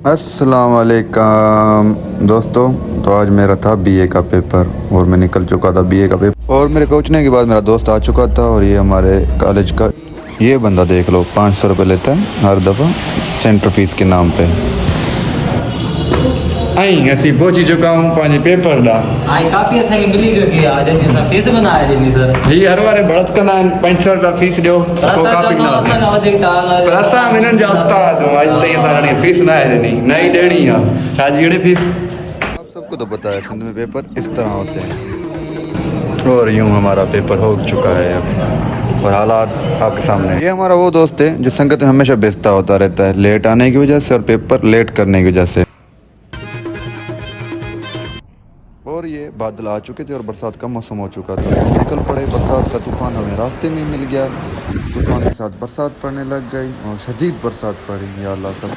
अस्सलाम वालेकुम दोस्तों। तो आज मेरा था बीए का पेपर और मैं निकल चुका था बीए का पेपर, और मेरे पहुंचने के बाद मेरा दोस्त आ चुका था। और ये हमारे कॉलेज का ये बंदा देख लो, 500 रुपये लेता है हर दफ़ा सेंटर फीस के नाम पे। आई असी पहुंची चुका हूँ पांच पेपर दा। आई काफी असांखे मिली चुकी आहे जंहिंखे असां फीस बि न आहे ॾिनी सर। ही हर बार बढ़त कंदा आहिनि 500 रुपया फीस ॾियो पर पोइ असां कापी चवंदा न असां खां वधीक तव्हां पर असां हिननि जा उस्ताद आहियूं, अॼु ताईं असां हाणे फीस न आहे ॾिनी, न ई ॾियणी आहे। छा जी फीस आप सबको तो पता है सिंध में पेपर इस तरह होते हैं। और यूं हमारा पेपर हो चुका है अब और हालात आपके सामने। ये हमारा वो दोस्त है जो संगत में हमेशा बेचता होता रहता है, लेट आने की वजह से और पेपर लेट करने की वजह से। और ये बादल आ चुके थे और बरसात का मौसम हो चुका था, हम निकल पड़े। बरसात का तूफ़ान हमें रास्ते में मिल गया, तूफ़ान के साथ बरसात पड़ने लग गई और शदीद बरसात पड़ी। या अल्लाह सब